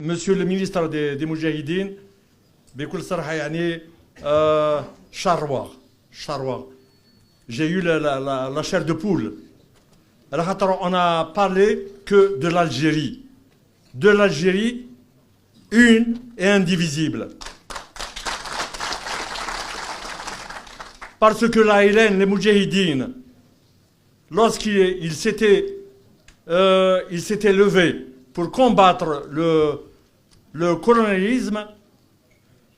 Monsieur le ministre des Moudjahidines, بكل صراحة يعني شروع. J'ai eu la chair de poule. Alors, on a parlé que de l'Algérie. De l'Algérie, une et indivisible. Parce que la Hélène, les Moudjahidines, lorsqu'ils s'étaient levés pour combattre le colonialisme,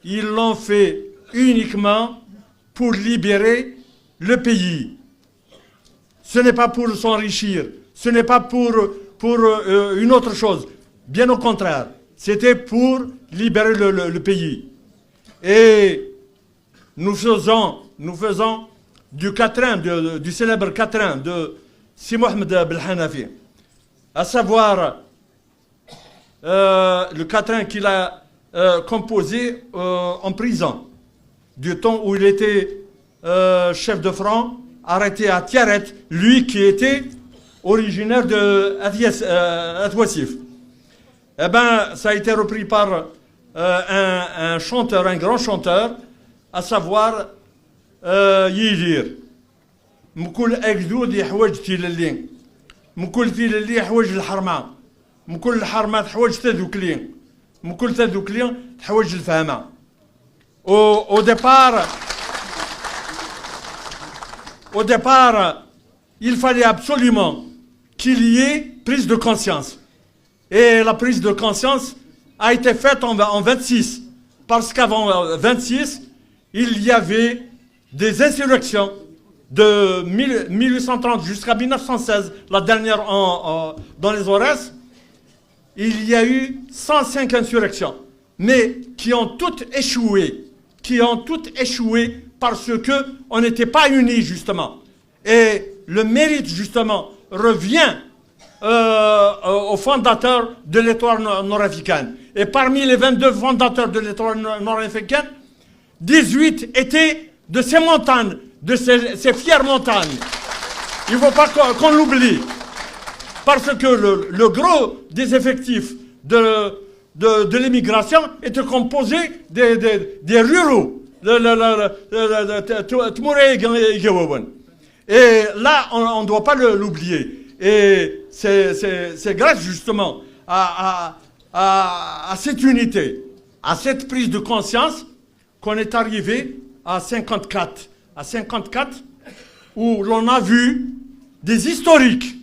ils l'ont fait uniquement pour libérer le pays. Ce n'est pas pour s'enrichir, ce n'est pas pour une autre chose. Bien au contraire, c'était pour libérer le pays. Et nous faisons du quatrain, du célèbre quatrain de Si Mohamed Belhanafi, à savoir le quatrain qu'il a composé en prison, du temps où il était chef de front, arrêté à Tiaret, lui qui était originaire de Atwassif. Eh bien, ça a été repris par un chanteur, un grand chanteur, à savoir Yidir. مكل أجدود يحوج تيللين مكل تيللي يحوج الحرمة مكل الحرمة تحوج تذوكلين مكل تذوكلين تحوج الفهمة. Au départ, il fallait absolument qu'il y ait prise de conscience. Et la prise de conscience a été faite en 26. Parce qu'avant 26, il y avait des insurrections de 1830 jusqu'à 1916, la dernière dans les Aurès. Il y a eu 105 insurrections, mais qui ont toutes échoué. Parce qu'on n'était pas unis, justement. Et le mérite, justement, revient aux fondateurs de l'étoile nord-africaine. Et parmi les 22 fondateurs de l'étoile nord-africaine, 18 étaient de ces montagnes, de ces fières montagnes. Il ne faut pas qu'on l'oublie. Parce que le gros des effectifs de l'immigration était composé des ruraux. Et là, on ne doit pas l'oublier. Et c'est grâce justement à cette unité, à cette prise de conscience qu'on est arrivé à 54. À 54, où l'on a vu des historiques,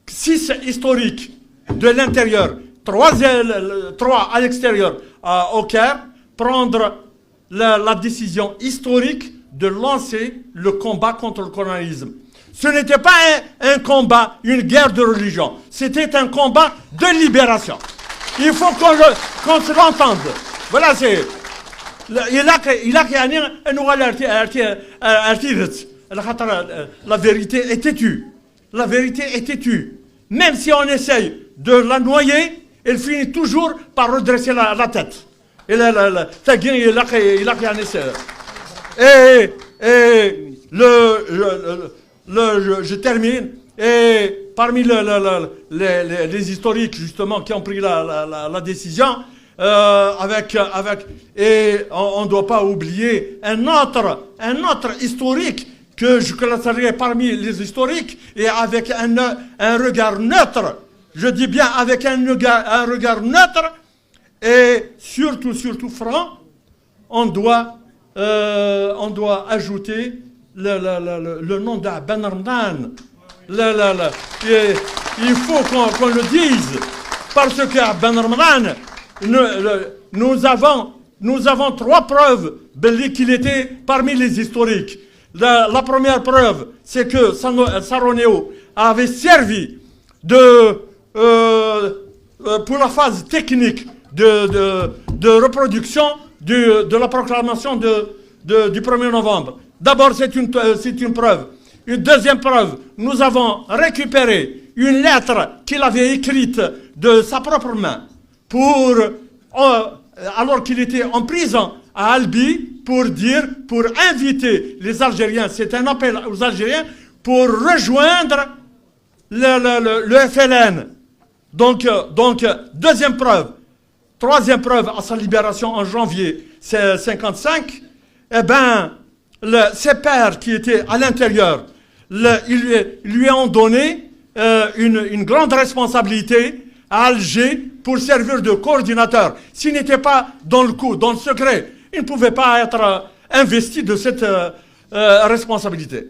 6 historiques de l'intérieur, 3 à l'extérieur, au Caire, prendre la décision historique de lancer le combat contre le colonialisme. Ce n'était pas un combat, une guerre de religion, c'était un combat de libération. Il faut qu'on se l'entende. Voilà, c'est... La vérité est têtue. La vérité est têtue. Même si on essaye de la noyer, elle finit toujours par redresser la tête. Et je termine. Et parmi les historiques justement qui ont pris la décision, et on ne doit pas oublier un autre historique que je classerai parmi les historiques et avec un regard neutre. Je dis bien avec un regard neutre et surtout franc. On doit ajouter le nom d'Aben Ramadan. Il faut qu'on le dise parce qu'Aben Ramadan, nous avons 3 preuves qu'il était parmi les historiques. La première preuve, c'est que Saroneo avait servi pour la phase technique de reproduction de la proclamation du 1er novembre. D'abord, c'est une preuve. Une deuxième preuve, nous avons récupéré une lettre qu'il avait écrite de sa propre main alors qu'il était en prison à Albi pour inviter les Algériens, c'est un appel aux Algériens pour rejoindre le FLN. Donc, deuxième preuve. Troisième preuve, à sa libération en janvier 1955, eh ben, ses pères qui étaient à l'intérieur, ils lui ont donné une grande responsabilité à Alger pour servir de coordinateur. S'il n'était pas dans le coup, dans le secret, il ne pouvait pas être investi de cette responsabilité.